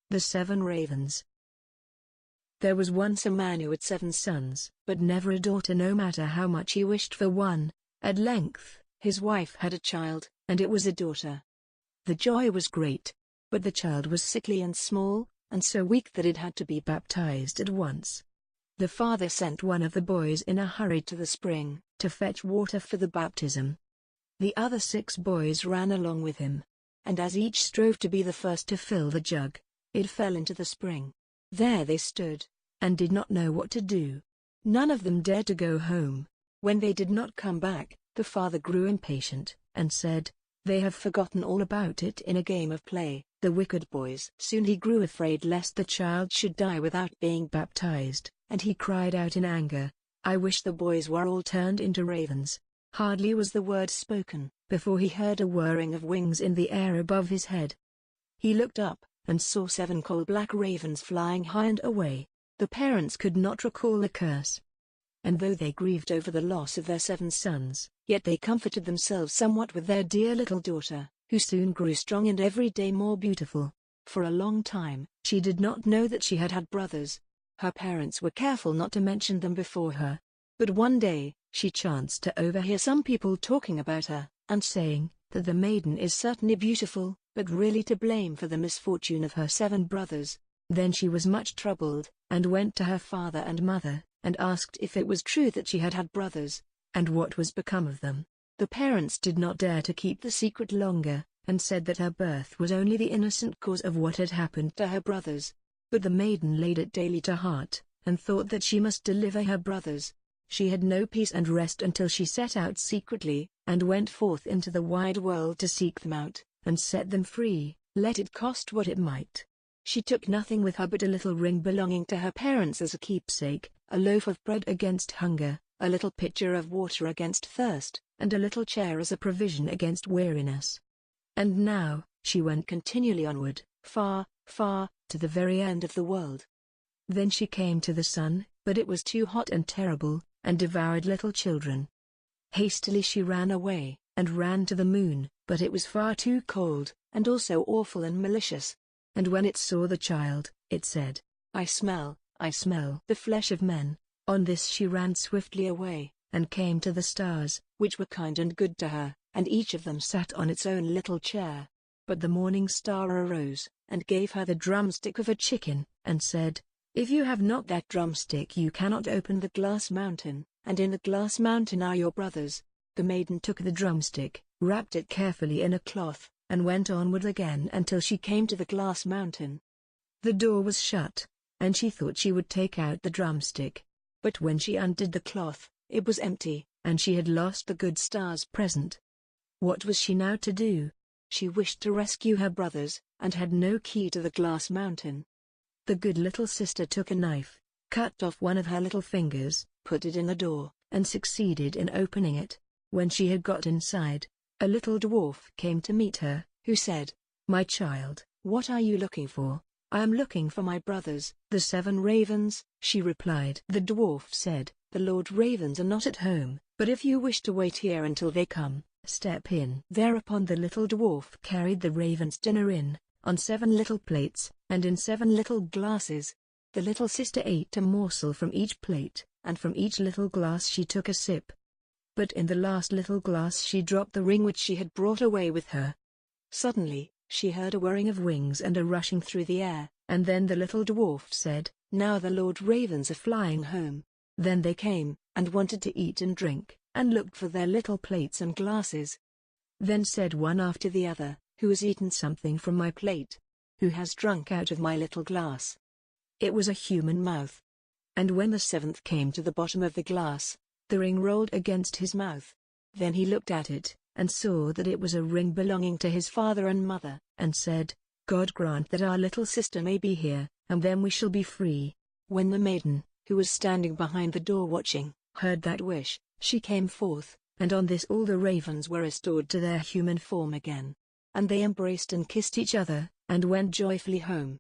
The 7 Ravens. There was once a man who had 7 sons, but never a daughter, no matter how much he wished for one. At length, his wife had a child, and it was a daughter. The joy was great, but the child was sickly and small, and so weak that it had to be baptized at once. The father sent one of the boys in a hurry to the spring, to fetch water for the baptism. The other 6 boys ran along with him, and as each strove to be the first to fill the jug, it fell into the spring. There they stood, and did not know what to do. None of them dared to go home. When they did not come back, the father grew impatient, and said, "They have forgotten all about it in a game of play, the wicked boys." Soon he grew afraid lest the child should die without being baptized, and he cried out in anger, "I wish the boys were all turned into ravens." Hardly was the word spoken, before he heard a whirring of wings in the air above his head. He looked up, and saw 7 coal-black ravens flying high and away. The parents could not recall the curse. And though they grieved over the loss of their 7 sons, yet they comforted themselves somewhat with their dear little daughter, who soon grew strong and every day more beautiful. For a long time, she did not know that she had had brothers. Her parents were careful not to mention them before her. But one day, she chanced to overhear some people talking about her, and saying that the maiden is certainly beautiful, but really to blame for the misfortune of her 7 brothers. Then she was much troubled, and went to her father and mother, and asked if it was true that she had had brothers, and what was become of them. The parents did not dare to keep the secret longer, and said that her birth was only the innocent cause of what had happened to her brothers. But the maiden laid it daily to heart, and thought that she must deliver her brothers. She had no peace and rest until she set out secretly, and went forth into the wide world to seek them out, and set them free, let it cost what it might. She took nothing with her but a little ring belonging to her parents as a keepsake, a loaf of bread against hunger, a little pitcher of water against thirst, and a little chair as a provision against weariness. And now, she went continually onward, far, far, to the very end of the world. Then she came to the sun, but it was too hot and terrible, and devoured little children. Hastily she ran away, and ran to the moon, but it was far too cold, and also awful and malicious. And when it saw the child, it said, I smell the flesh of men." On this she ran swiftly away, and came to the stars, which were kind and good to her, and each of them sat on its own little chair. But the morning star arose, and gave her the drumstick of a chicken, and said, "If you have not that drumstick you cannot open the glass mountain, and in the glass mountain are your brothers." The maiden took the drumstick, wrapped it carefully in a cloth, and went onward again until she came to the glass mountain. The door was shut, and she thought she would take out the drumstick. But when she undid the cloth, it was empty, and she had lost the good star's present. What was she now to do? She wished to rescue her brothers, and had no key to the glass mountain. The good little sister took a knife, cut off one of her little fingers, put it in the door, and succeeded in opening it. When she had got inside, a little dwarf came to meet her, who said, "My child, what are you looking for?" "I am looking for my brothers, the 7 ravens," she replied. The dwarf said, "The Lord Ravens are not at home, but if you wish to wait here until they come, step in." Thereupon the little dwarf carried the ravens' dinner in, on 7 little plates, and in 7 little glasses. The little sister ate a morsel from each plate, and from each little glass she took a sip. But in the last little glass she dropped the ring which she had brought away with her. Suddenly, she heard a whirring of wings and a rushing through the air, and then the little dwarf said, "Now the Lord Ravens are flying home." Then they came, and wanted to eat and drink, and looked for their little plates and glasses. Then said one after the other, "Who has eaten something from my plate? Who has drunk out of my little glass?" It was a human mouth. And when the 7th came to the bottom of the glass, the ring rolled against his mouth. Then he looked at it, and saw that it was a ring belonging to his father and mother, and said, "God grant that our little sister may be here, and then we shall be free." When the maiden, who was standing behind the door watching, heard that wish, she came forth, and on this all the ravens were restored to their human form again. And they embraced and kissed each other, and went joyfully home.